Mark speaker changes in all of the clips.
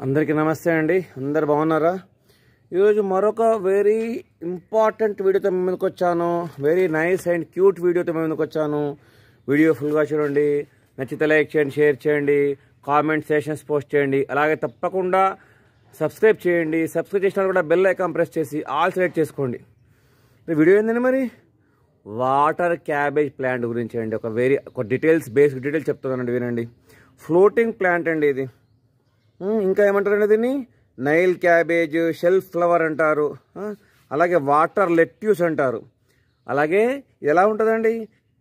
Speaker 1: అందరికీ నమస్తే అండి. అందరు బాగున్నారా? ఈరోజు మరొక వెరీ ఇంపార్టెంట్ వీడియోతో మేము ముందుకు వచ్చాను. వెరీ నైస్ అండ్ క్యూట్ వీడియోతో మేము ముందుకు వచ్చాను. వీడియో ఫుల్గా చూడండి. నచ్చితే లైక్ చేయండి, షేర్ చేయండి, కామెంట్ సెషన్స్ పోస్ట్ చేయండి. అలాగే తప్పకుండా సబ్స్క్రైబ్ చేయండి. సబ్స్క్రైబ్ చేసిన కూడా బెల్ ఐకాన్ ప్రెస్ చేసి ఆల్ సెలెక్ట్ చేసుకోండి. వీడియో ఏంటండి మరి వాటర్ క్యాబేజ్ ప్లాంట్ గురించి అండి. ఒక బేసిక్ డీటెయిల్స్ చెప్తున్నానండి, వినండి. ఫ్లోటింగ్ ప్లాంట్ అండి ఇది. ఇంకా ఏమంటారండి దీన్ని? నైల్ క్యాబేజ్, షెల్ఫ్ ఫ్లవర్ అంటారు, అలాగే వాటర్ లెట్యూస్ అంటారు. అలాగే ఎలా ఉంటుందండి?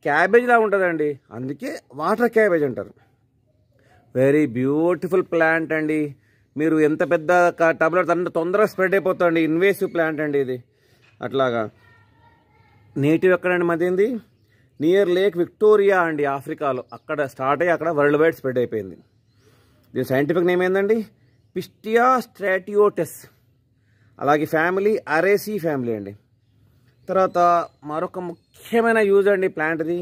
Speaker 1: క్యాబేజ్లా ఉంటుందండి, అందుకే వాటర్ క్యాబేజ్ అంటారు. వెరీ బ్యూటిఫుల్ ప్లాంట్ అండి. మీరు ఎంత పెద్ద టబ్లో అంత తొందరగా స్ప్రెడ్ అయిపోతుంది. ఇన్వేసివ్ ప్లాంట్ అండి ఇది. అట్లాగా నేటివ్ ఎక్కడండి మధ్యంది? నియర్ లేక్ విక్టోరియా అండి, ఆఫ్రికాలో. అక్కడ స్టార్ట్ అయ్యి అక్కడ వరల్డ్ వైడ్ స్ప్రెడ్ అయిపోయింది. దీని సైంటిఫిక్ నేమ్ ఏంటండి? పిస్టియా స్ట్రాటియోటస్. అలాగే ఫ్యామిలీ అరేసీ ఫ్యామిలీ అండి. తర్వాత మరొక ముఖ్యమైన యూజ్ అండి ప్లాంట్ది.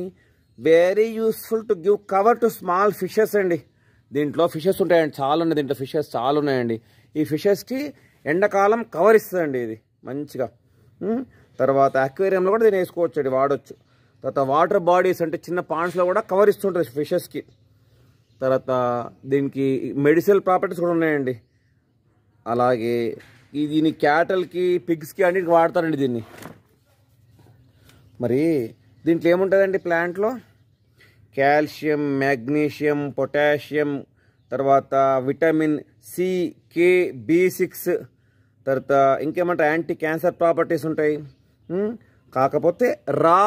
Speaker 1: Very useful to give cover to small fishes అండి. దీంట్లో ఫిషెస్ ఉంటాయండి, చాలా ఉన్నాయి. దీంట్లో ఫిషెస్ చాలా ఉన్నాయండి. ఈ ఫిషెస్కి ఎండాకాలం కవర్ ఇస్తుందండి ఇది మంచిగా. తర్వాత అక్వేరియంలో కూడా దీన్ని వేసుకోవచ్చు అండి, వాడచ్చు. తర్వాత వాటర్ బాడీస్ అంటే చిన్న పాండ్స్లో కూడా కవర్ ఇస్తుంటుంది ఫిషెస్కి. తర్వాత దీనికి మెడిసినల్ ప్రాపర్టీస్ కూడా ఉన్నాయండి. అలాగే దీని క్యాటల్కి, పిగ్స్కి అన్నిటికి వాడతారండి దీన్ని. మరి దీంట్లో ఏముంటుందండి ప్లాంట్లో? కాల్షియం, మెగ్నీషియం, పొటాషియం, తర్వాత విటమిన్ సి, కే, B6, తర్వాత ఇంకేమంటారు యాంటీ క్యాన్సర్ ప్రాపర్టీస్ ఉంటాయి. కాకపోతే రా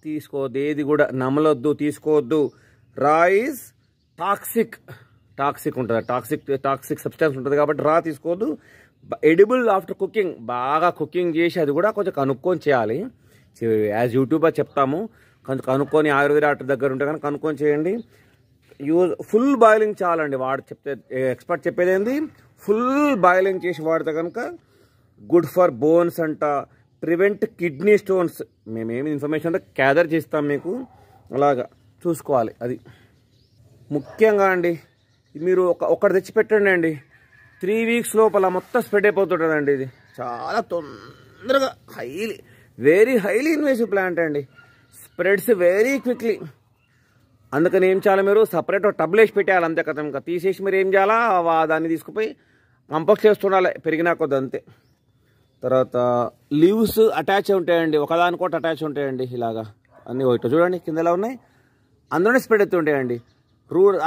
Speaker 1: తీసుకోవద్దు, ఏది కూడా నమలొద్దు, తీసుకోవద్దు. రా ఈజ్ టాక్సిక్ ఉంటుంది, టాక్సిక్ సబ్స్టాన్స్ ఉంటుంది కాబట్టి రా తీసుకోవద్దు. ఎడిబుల్ ఆఫ్టర్ కుకింగ్, బాగా కుకింగ్ చేసి అది కూడా కొంచెం కనుక్కొని చేయాలి. యాజ్ యూట్యూబర్ చెప్తాము, కొంచెం కనుక్కొని ఆయుర్వేద డాక్టర్ దగ్గర ఉంటే కనుక కనుక్కొని చేయండి. ఫుల్ బాయిలింగ్ చాలండి. ఎక్స్పర్ట్ చెప్పేది ఏంది? ఫుల్ బాయిలింగ్ చేసి వాడితే కనుక గుడ్ ఫర్ బోన్స్ అంట, ప్రివెంట్ కిడ్నీ స్టోన్స్. మేమేమి ఇన్ఫర్మేషన్ అంతా గ్యాదర్ చేస్తాం మీకు, అలాగా చూసుకోవాలి. అది ముఖ్యంగా అండి. మీరు ఒకటి తెచ్చిపెట్టండి అండి, 3 weeks లోపల మొత్తం స్ప్రెడ్ అయిపోతుంటుందండి. ఇది చాలా తొందరగా వెరీ హైలీ ఇన్వేసివ్ ప్లాంట్ అండి. Spreads very quickly. అందుకని ఏం చేయాలి, మీరు సపరేట్ టబ్లు వేసి పెట్టేయాలి అంతే కదా. ఇంకా తీసేసి మీరు ఏం చేయాలా, దాన్ని తీసుకుపోయి కంపోస్ట్ చేస్తుండాలి పెరిగినా కొద్ది, అంతే. తర్వాత లీవ్స్ అటాచ్ ఉంటాయండి, ఒకదానికోటి అటాచ్ ఉంటాయండి. ఇలాగా అన్నీ ఒకటి చూడండి కింద ఎలా ఉన్నాయి, అందులోనే స్ప్రెడ్ అవుతుంటాయండి.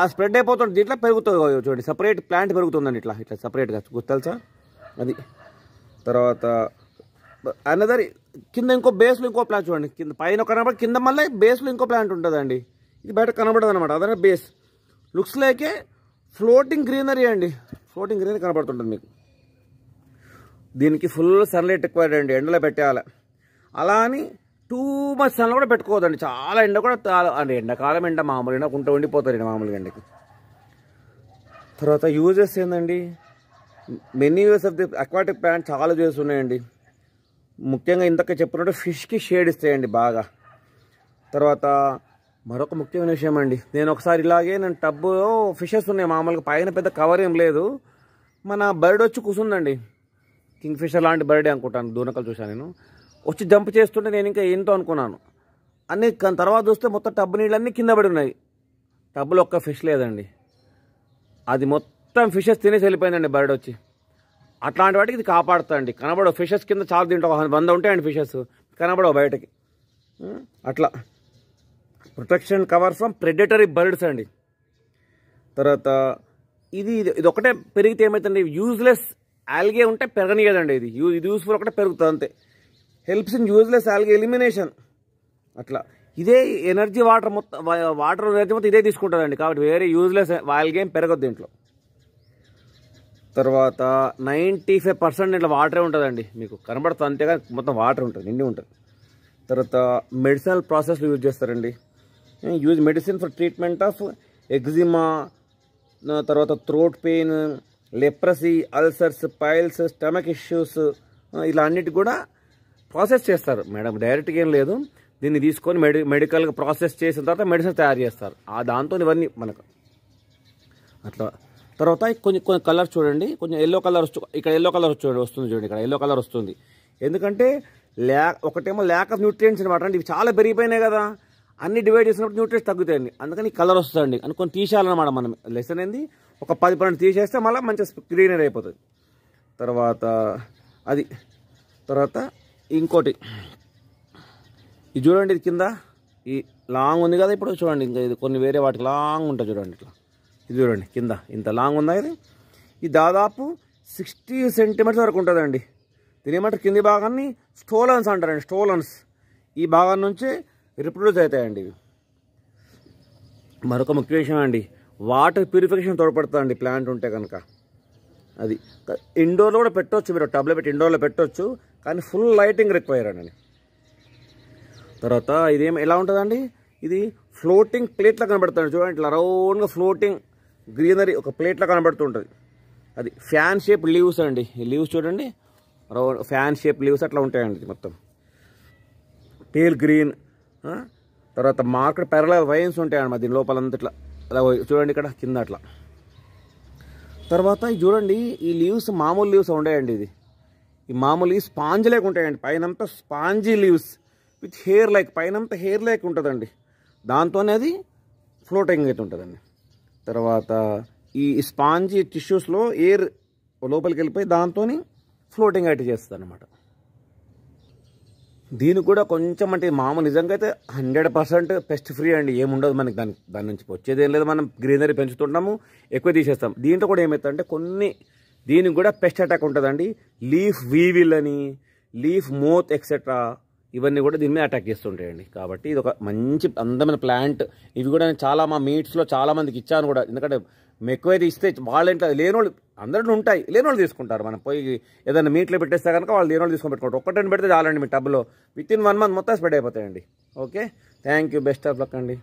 Speaker 1: ఆ స్ప్రెడ్ అయిపోతుంది, ఇట్లా పెరుగుతుంది చూడండి. సపరేట్ ప్లాంట్ పెరుగుతుందండి ఇట్లా సపరేట్గా, తెలుసా అది. తర్వాత అనదర్ కింద ఇంకో బేస్లో ఇంకో ప్లాంట్ చూడండి. కింద పైన కనబడి కింద మళ్ళీ బేస్లో ఇంకో ప్లాంట్ ఉంటుందండి. ఇది బయట కనబడదు అనమాట, అదే బేస్. లుక్స్ లైకే ఫ్లోటింగ్ గ్రీనరీ అండి. ఫ్లోటింగ్ గ్రీనరీ కనబడుతుంటుంది మీకు. దీనికి ఫుల్ సన్లైట్ రిక్వైర్డ్ అండి, ఎండలో పెట్టేయాలి. అలా అని టూ మచ్ సన్లో కూడా పెట్టుకోవద్దండి, చాలా ఎండ కూడా అంటే ఎండాకాలం ఎండ మామూలు ఎండ కుంట ఉండిపోతారండి మామూలుగా ఎండకి. తర్వాత యూజెస్ ఏంటండి? Many uses of the aquatic plant చాలా యూజెస్ ఉన్నాయండి. ముఖ్యంగా ఇంతక చెప్పినట్టు ఫిష్కి షేడ్ ఇస్తాయండి బాగా. తర్వాత మరొక ముఖ్యమైన విషయం అండి, నేను ఒకసారి నేను టబ్బులో ఫిషెస్ ఉన్నాయి మామూలుగా, పైన పెద్ద కవర్ ఏం లేదు. మన బర్డ్ వచ్చి కూర్చుందండి, కింగ్ ఫిషర్ లాంటి బర్డే అనుకుంటాను, దూనకలు చూశాను నేను. వచ్చి జంప్ చేస్తుంటే నేను ఇంకా ఏంటో అనుకున్నాను. తర్వాత చూస్తే మొత్తం టబ్బు నీళ్ళన్నీ కింద పడి ఉన్నాయి. టబ్బులో ఒక్క ఫిష్ లేదండి, అది మొత్తం ఫిషెస్ తినేసి వెళ్ళిపోయిందండి బర్డ్ వచ్చి. అట్లాంటి వాటికి ఇది కాపాడుతుంది. కనబడవు ఫిషెస్ కింద, చాలా తింటావు 100 ఉంటాయండి ఫిషెస్, కనబడవు బయటకి. అట్లా protection cover from predatory birds అండి. తర్వాత ఇది ఒకటే పెరిగితే ఏమవుతుంది, యూజ్లెస్ ఆల్గే ఉంటే పెరగనియదండి. ఇది యూస్ఫుల్ ఒకటే పెరుగుతుంది అంతే. Helps in useless algae elimination. అట్లా ఇదే ఎనర్జీ వాటర్ ఎనర్జీ మొత్తం ఇదే తీసుకుంటుందండి, కాబట్టి వేరే యూజ్లెస్ ఆల్గే ఏం పెరగదు దీంట్లో. తర్వాత 95% ఇట్లా వాటరే ఉంటుందండి, మీకు కనబడుతుంది అంతేగా, మొత్తం వాటర్ ఉంటుంది, నిండి ఉంటుంది. తర్వాత మెడిసినల్ ప్రాసెస్లో యూజ్ చేస్తారండి. Medicine for treatment of eczema, తర్వాత throat pain, leprosy, ulcers, piles, stomach issues, ఇలా అన్నిటి కూడా ప్రాసెస్ చేస్తారు మేడం. డైరెక్ట్గా ఏం లేదు, దీన్ని తీసుకొని మెడికల్గా ప్రాసెస్ చేసిన తర్వాత మెడిసిన్ తయారు చేస్తారు. దాంతో ఇవన్నీ మనకు అట్లా తర్వాత కొన్ని కలర్ చూడండి, కొంచెం ఎల్లో కలర్ ఇక్కడ ఎల్లో కలర్ వస్తుంది చూడండి, ఇక్కడ ఎల్లో కలర్ వస్తుంది. ఎందుకంటే ఒకటేమో ల్యాక్ ఆఫ్ న్యూట్రియంట్స్ అనమాట. అంటే ఇవి చాలా పెరిగిపోయినాయి కదా, అన్ని డివైడ్ చేసినప్పుడు న్యూట్రియంట్స్ తగ్గుతాయండి. అందుకని కలర్ వస్తుందండి. అనుకొని తీసేయాలన్నమాట. మనం లెసన్ ఏంది, ఒక 10-12 తీసేస్తే మళ్ళీ మంచిగా గ్రీనరీ అయిపోతుంది. తర్వాత అది తర్వాత ఇంకోటి ఇది చూడండి, ఇది కింద ఈ లాంగ్ ఉంది కదా. ఇప్పుడు చూడండి, ఇంకా ఇది కొన్ని వేరే వాటికి లాంగ్ ఉంటుంది చూడండి. ఇట్లా ఇది చూడండి, కింద ఇంత లాంగ్ ఉందా. ఇది దాదాపు 60 సెంటీమీటర్స్ వరకు ఉంటుందండి. దీని ఏమంటారు, కింది భాగాన్ని స్టోలన్స్ అంటారండి. స్టోలన్స్ ఈ భాగం నుంచి రిప్రొడ్యూస్ అవుతాయండి ఇవి. మరొక ముఖ్య విషయం అండి, వాటర్ ప్యూరిఫికేషన్ తోడ్పడుతుందండి ప్లాంట్ ఉంటే కనుక. అది ఇండోర్లో కూడా పెట్టవచ్చు, మీరు టబ్లో పెట్టి ఇండోర్లో పెట్టవచ్చు, కానీ ఫుల్ లైటింగ్ రిక్వైర్ అండి. తర్వాత ఇదేం ఎలా ఉంటుందండి, ఇది ఫ్లోటింగ్ ప్లేట్లా కనబడుతుంది చూడండి. ఇట్లా రౌండ్గా ఫ్లోటింగ్ గ్రీనరీ ఒక ప్లేట్లా కనబడుతుంటుంది. అది ఫ్యాన్ షేప్ లీవ్స్ అండి. ఈ లీవ్స్ చూడండి, రౌండ్ ఫ్యాన్ షేప్ లీవ్స్ అట్లా ఉంటాయండి మొత్తం. Pale green. తర్వాత మార్కెట్ ప్యారలల్ వైన్స్ ఉంటాయండి దీని లోపలంతా ఇట్లా అలా చూడండి, ఇక్కడ కింద అట్లా. తర్వాత చూడండి, ఈ లీవ్స్ మామూలు లీవ్స్ ఉంటాయండి. ఈ మామూలు లీవ్స్ స్పాంజ్ లేక ఉంటాయండి. పైనంతా spongy leaves with hair like, పైనంతా హెయిర్ లైక్ ఉంటుందండి. దాంతోనే అది ఫ్లోటింగ్ అయితే ఉంటుందండి. తర్వాత ఈ స్పాంజీ టిష్యూస్లో ఎయిర్ లోపలికి వెళ్ళిపోయి దాంతో ఫ్లోటింగ్ అయితే చేస్తుంది అన్నమాట. దీనికి కూడా కొంచెం అంటే మామూలు నిజంగా అయితే 100% పెస్ట్ ఫ్రీ అండి. ఏముండదు మనకి దాని నుంచి వచ్చేది ఏం లేదు. మనం గ్రీనరీ పెంచుతుంటాము, ఎక్కువ తీసేస్తాం. దీంట్లో కూడా ఏమవుతుందంటే దీనికి కూడా పెస్ట్ అటాక్ ఉంటుందండి. లీఫ్ వీవిల్ అని, లీఫ్ మోత్ ఎక్సెట్రా, ఇవన్నీ కూడా దీని మీద అటాక్ చేస్తుంటాయండి. కాబట్టి ఇది ఒక మంచి అందమైన ప్లాంట్. ఇవి కూడా నేను చాలా మా మీట్స్లో చాలామందికి ఇచ్చాను కూడా. ఎందుకంటే ఎక్కువైతే ఇస్తే వాళ్ళంటే లేనోళ్ళు అందరిలో ఉంటాయి, లేనోళ్ళు తీసుకుంటారు. మనం పోయి ఏదైనా మీట్లో పెట్టేస్తే కనుక వాళ్ళు లేనోళ్ళు తీసుకొని పెట్టుకుంటారు. ఒక్కటని పెడితే చాలండి మీ టబ్లో, విత్ ఇన్ 1 మంత్ మొత్తం స్ప్రెడ్ అయిపోతాయండి. Okay, thank you, best of luck అండి.